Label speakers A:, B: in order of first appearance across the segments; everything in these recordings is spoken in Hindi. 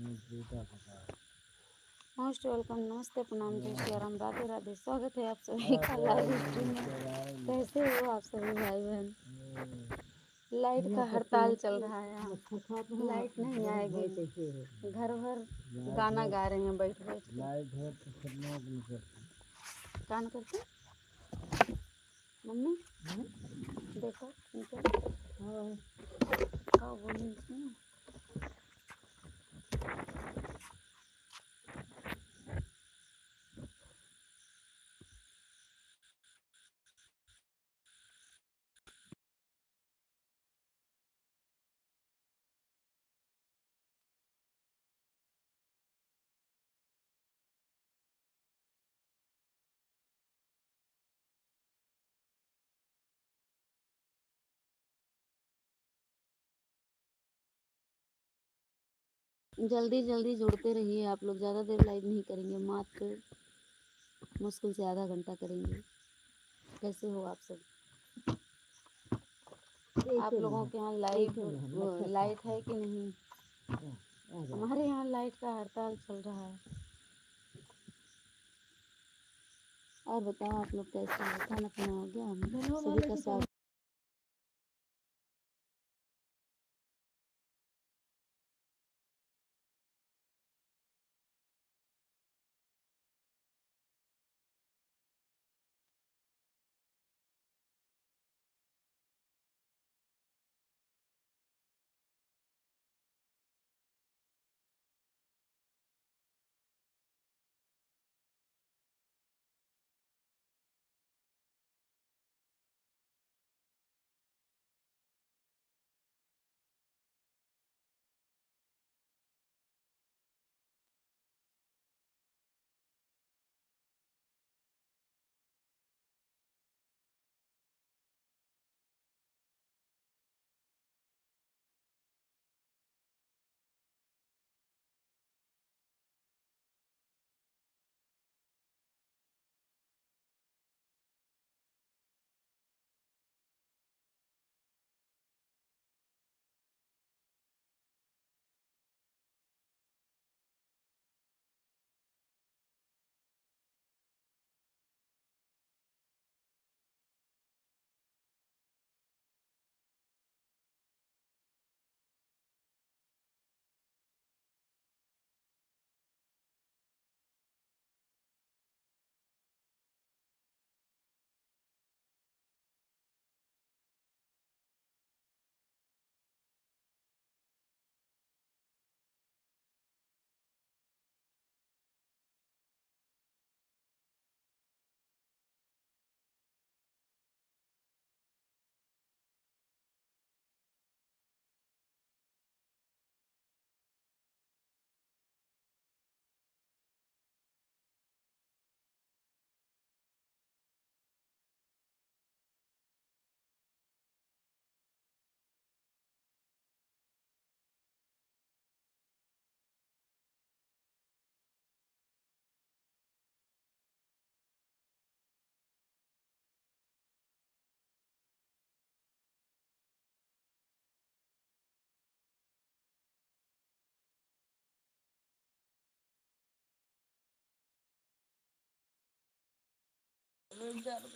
A: मोस्ट वेलकम, नमस्ते, प्रणाम, जय श्री राम, राधे राधे। स्वागत है आप सभी का लाइव स्ट्रीम में। कैसे हो आप सभी भाई बहन? लाइट का हड़ताल चल रहा है यहाँ। लाइट नहीं आएगी। घर भर गाना गा रहे हैं बैठ बैठ के। कान करके मम्मी देखो इनके का बोली इसमें। जल्दी जल्दी जुड़ते रहिए आप लोग। ज़्यादा देर लाइव नहीं करेंगे, मात्र मुश्किल से आधा घंटा करेंगे। कैसे हो आप सब? आप लोगों के यहाँ लाइट है कि नहीं? हमारे यहाँ लाइट का हड़ताल चल रहा है। और बताओ आप लोग कैसे हो? खाना पीना हो गया? सभी का स्वागत।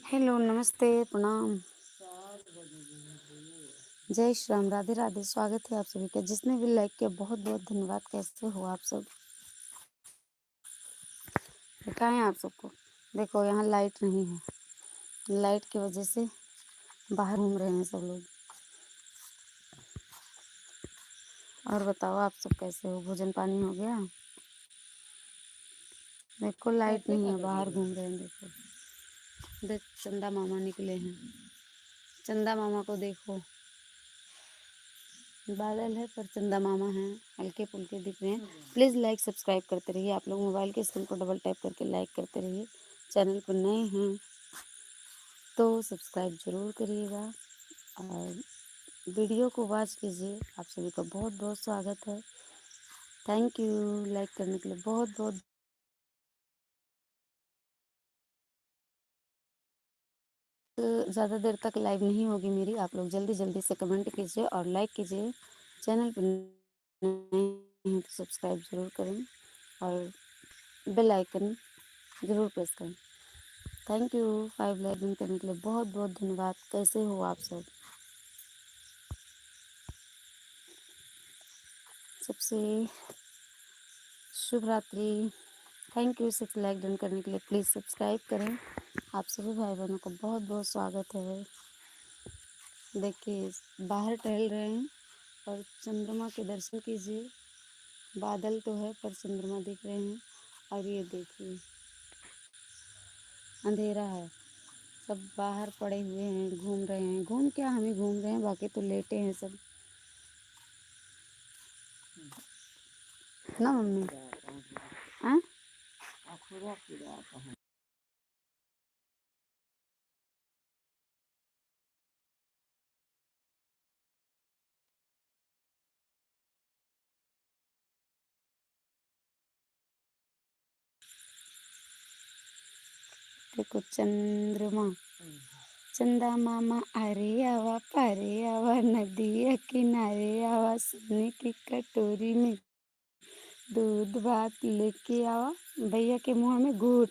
A: हेलो, नमस्ते, प्रणाम, जय श्री राम, राधे राधे। स्वागत है आप सभी का। जिसने भी लाइक किया बहुत बहुत धन्यवाद। कैसे हो आप सब? बताएं आप सबको। देखो यहाँ लाइट नहीं है, लाइट की वजह से बाहर घूम रहे हैं सब लोग। और बताओ आप सब कैसे हो? भोजन पानी हो गया? देखो लाइट नहीं है, बाहर घूम रहे हैं। देखो देख, चंदा मामा निकले हैं। चंदा मामा को देखो, बादल है पर चंदा मामा हैं, हल्के फुल्के दिख रहे हैं। प्लीज़ लाइक सब्सक्राइब करते रहिए। आप लोग मोबाइल के स्क्रीन को डबल टैप करके लाइक करते रहिए। चैनल पर नए हैं तो सब्सक्राइब ज़रूर करिएगा और वीडियो को वॉच कीजिए। आप सभी का बहुत बहुत स्वागत है। थैंक यू लाइक करने के लिए। बहुत बहुत ज़्यादा देर तक लाइव नहीं होगी मेरी। आप लोग जल्दी जल्दी से कमेंट कीजिए और लाइक कीजिए। चैनल पर हैं तो सब्सक्राइब ज़रूर करें और बेल आइकन ज़रूर प्रेस करें। थैंक यू 5 लाइक डन करने के लिए, बहुत बहुत धन्यवाद। कैसे हो आप सब? सबसे शुभ रात्रि। थैंक यू 6 लाइक डन करने के लिए। प्लीज़ सब्सक्राइब करें। आप सभी भाई बहनों को बहुत बहुत स्वागत है। देखिए बाहर टहल रहे हैं और चंद्रमा के दर्शन कीजिए। बादल तो है पर चंद्रमा दिख रहे हैं। और ये देखिए अंधेरा है, सब बाहर पड़े हुए हैं, घूम रहे हैं। घूम क्या, हम ही घूम रहे हैं, बाकी तो लेटे हैं सब ना मम्मी। हाँ देखो चंद्रमा, चंदा मामा अरे आवा पारे आवा, नदी या किनारे आवा, सोने की कटोरी में दूध भात लेके आवा, भैया के मुँह में घूट।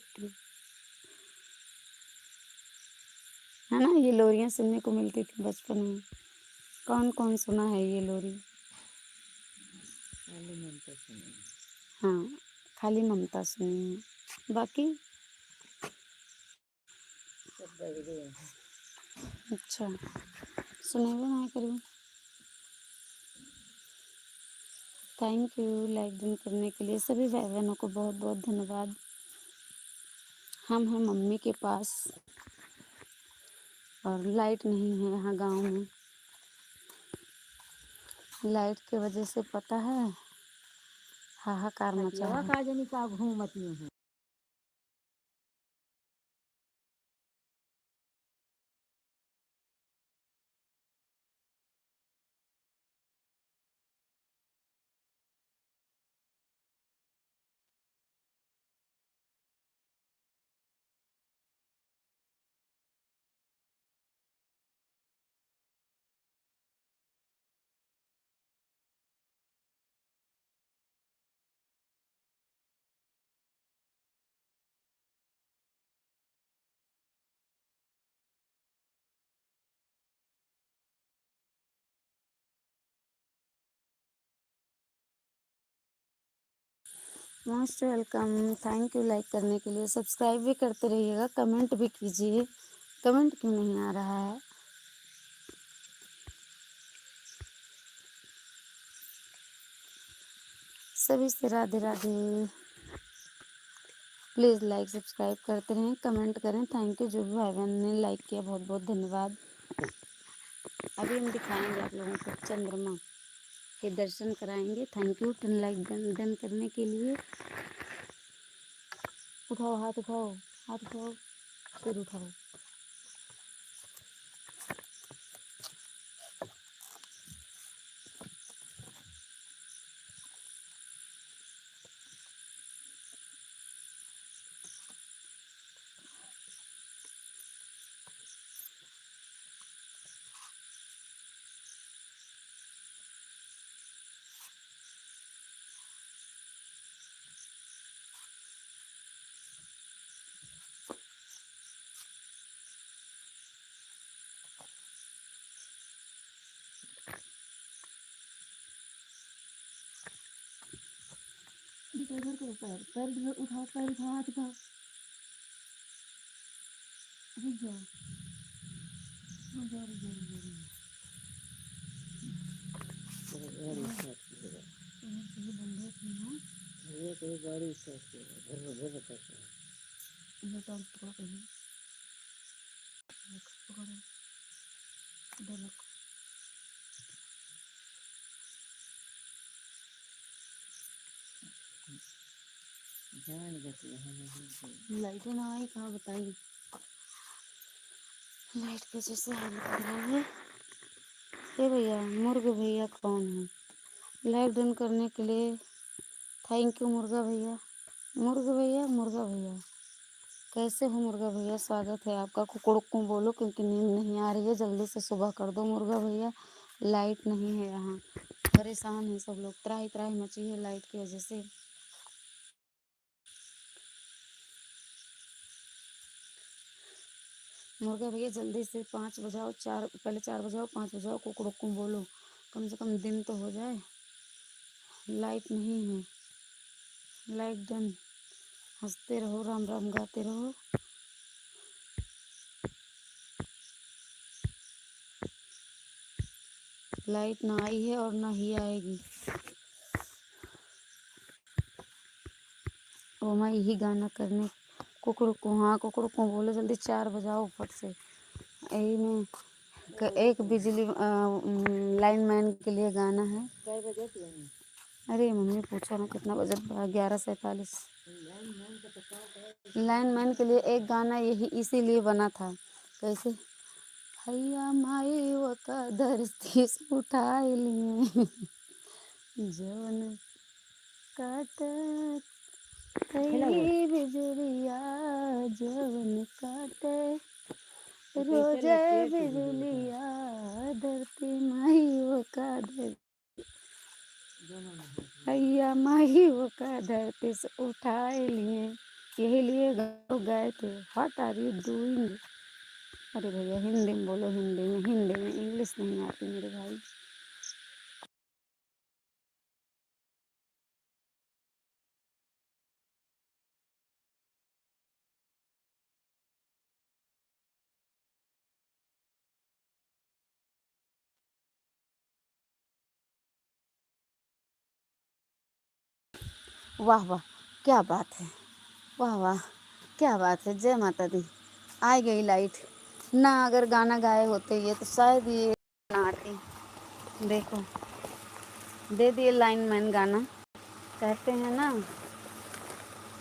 A: है ना, ये लोरियाँ सुनने को मिलती थी बचपन में। कौन कौन सुना है ये लोरी? हाँ, खाली ममता सुनी है, बाकी अच्छा सुने हुए ना करीब। थैंक यू लाइक डन करने के लिए सभी भाई बहनों को बहुत बहुत धन्यवाद। हम हैं मम्मी के पास और लाइट नहीं है यहाँ गांव में। लाइट की वजह से पता है हाहाकार मचा है। Most welcome. Thank you like करने के लिए। सब्सक्राइब भी करते रहिएगा, कमेंट भी कीजिए। कमेंट क्यों नहीं आ रहा है? सभी से Radhe Radhe. Please like subscribe करते रहें, कमेंट करें। थैंक यू जो भी भाई बहन ने लाइक किया, बहुत बहुत धन्यवाद। अभी हम दिखाएंगे आप लोगों को चंद्रमा के दर्शन कराएंगे। थैंक यू 10 लाइक डन करने के लिए। उठाओ हाथ, उठाओ हाथ, उठाओ सिर उठाओ। इधर करो, पैर पैर इधर उठाओ, पैर उठाओ, हाथ उठाओ, रुक जाओ, रुक जाओ, रुक जाओ, रुक जाओ। बंद है ये कोई गाड़ी से घर करते हैं। इधर टांग पकड़ो, कहीं पकड़ो, इधर रखो। लाइटें ना आई कहाँ बताइए। लाइट की वजह से हालत खराब है। ये भैया मुर्ग भैया कौन है? लाइव डन करने के लिए थैंक यू मुर्गा भैया। मुर्गा भैया, मुर्गा भैया कैसे हो मुर्गा भैया? स्वागत है आपका। कुकड़ुक बोलो क्योंकि नींद नहीं आ रही है, जल्दी से सुबह कर दो मुर्गा भैया। लाइट नहीं है यहाँ। परेशान हैं सब लोग, त्राही त्राही मची है लाइट की वजह से। मुर्गा भैया जल्दी से 5 बजाओ, 4 पहले 4 बजाओ, 5 बजाओ, कुकड़ों को बोलो, कम से कम दिन तो हो जाए। लाइट नहीं है, लाइट डन। हंसते रहो, राम राम गाते रहो। लाइट ना आई है और ना ही आएगी। वो मैं यही गाना करने कुकड़ों को, हाँ कुकड़ों को बोलो जल्दी 4 बजाओ फट से। यही में एक बिजली लाइन मैन के लिए गाना है। अरे मम्मी पूछा ना कितना बजट पड़ा, 11:47। लाइन मैन के लिए एक गाना यही इसीलिए बना था। कैसे? हैया माई वो का धरती से उठाए लिए जवन काट कई बिजुलिया जवन काटे रोजे बिजुलिया धरती माई वो का धरती, हैया माही वो का धरती से उठाए लिए। यही लिए गए थे। What are you doing? अरे भैया हिंदी में बोलो, हिंदी में इंग्लिश नहीं आती मेरे भाई। वाह वाह क्या बात है, वाह वाह क्या बात है। जय माता दी। आ गई लाइट ना, अगर गाना गाए होते ये तो शायद ये ना आती। देखो दे दिए लाइन मैन गाना। कहते हैं ना,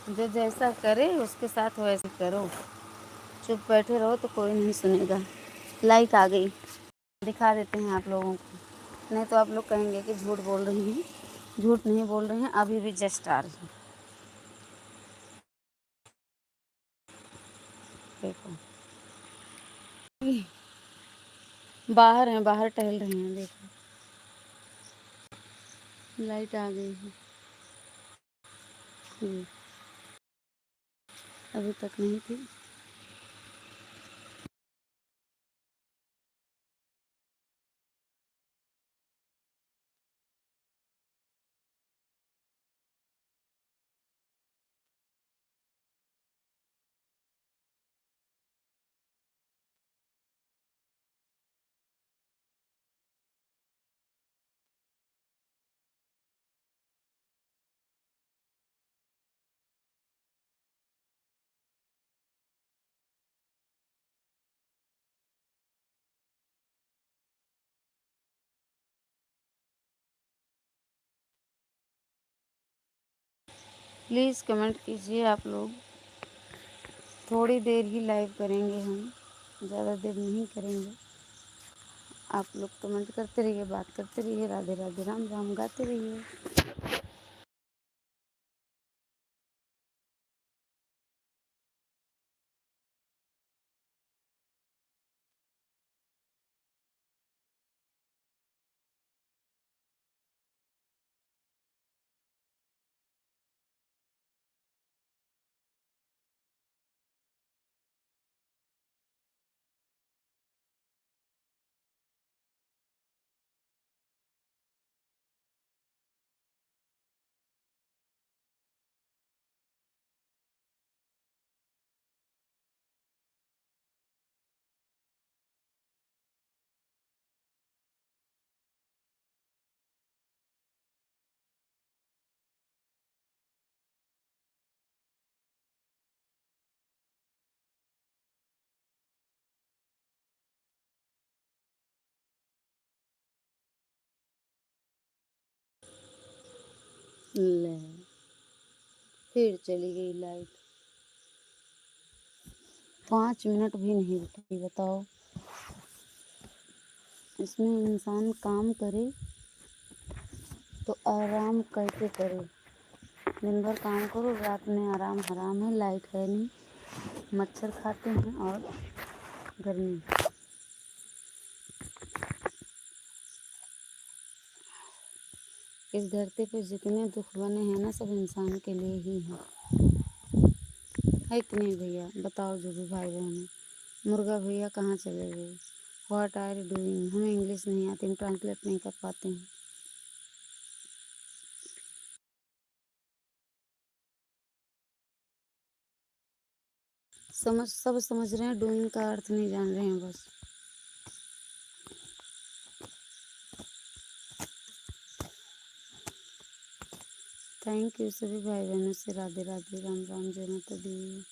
A: जो जैसा करे उसके साथ वैसे करो। चुप बैठे रहो तो कोई नहीं सुनेगा। लाइट आ गई, दिखा देते हैं आप लोगों को, नहीं तो आप लोग कहेंगे कि झूठ बोल रही हैं। झूठ नहीं बोल रहे हैं, अभी भी जस्ट आ रही है। देखो बाहर हैं, बाहर टहल रहे हैं। देखो लाइट आ गई है। अभी तक नहीं थी। प्लीज़ कमेंट कीजिए आप लोग। थोड़ी देर ही लाइव करेंगे हम, ज़्यादा देर नहीं करेंगे। आप लोग कमेंट करते रहिए, बात करते रहिए, राधे राधे राम राम गाते रहिए। ले फिर चली गई लाइट। 5 मिनट भी नहीं रुकी, बताओ। इसमें इंसान काम करे तो आराम कैसे करे? दिन भर काम करो, रात में आराम हराम है। लाइट है नहीं, मच्छर खाते हैं और गर्मी। इस धरती पे जितने दुख बने हैं ना, सब इंसान के लिए ही हैं, है कि नहीं भैया? बताओ जो भी भाई बहन है। मुर्गा भैया कहाँ चले गए? What are you doing? हमें इंग्लिश नहीं आती, हम ट्रांसलेट नहीं कर पाते हैं। सब समझ रहे हैं, डूइंग का अर्थ नहीं जान रहे हैं बस। थैंक यू सभी भाई बहनों से। राधे राधे, राम राम, जय माता दी।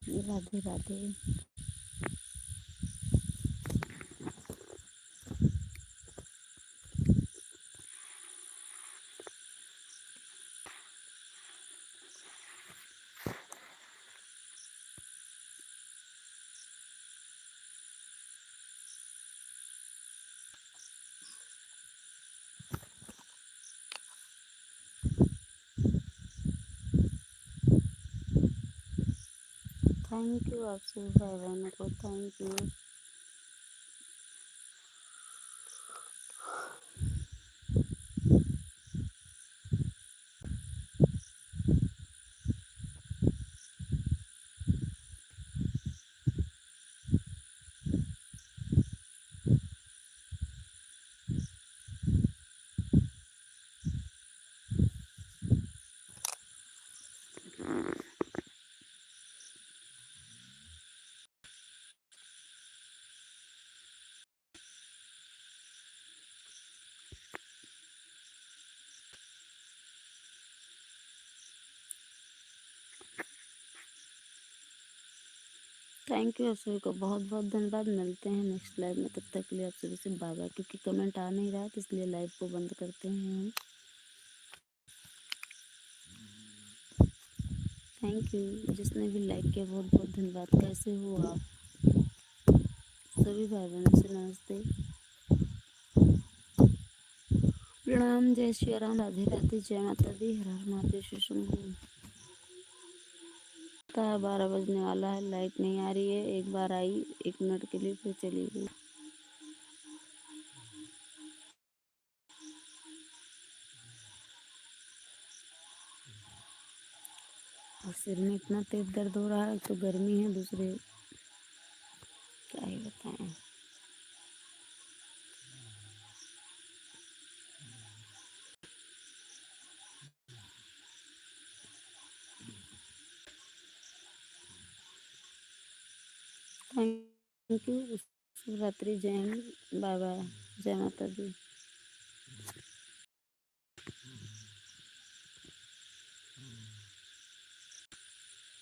A: राधे राधे। थैंक यू आप सभी भाई बहनों को, थैंक यू। थैंक यू आप सभी को, बहुत बहुत धन्यवाद। मिलते हैं नेक्स्ट लाइव में, तब तक के लिए आप सभी से बाय बाय। क्योंकि कमेंट आ नहीं रहा है तो इसलिए लाइव को बंद करते हैं हम। थैंक यू, जिसने भी लाइक किया बहुत बहुत धन्यवाद। कैसे हो आप सभी भाई बहनों से नमस्ते, प्रणाम, जय श्री राम, राधे राधे, जय माता दी, हर हर महादेव, शिव शंभू। पता है 12 बजने वाला है, लाइट नहीं आ रही है। एक बार आई 1 मिनट के लिए, फिर चली गई। और सिर में इतना तेज दर्द हो रहा है, तो गर्मी है, दूसरे क्या ही बताएं। थैंक यू, शिवरात्रि, जय हिंद, बाय बाय, जय माता दी।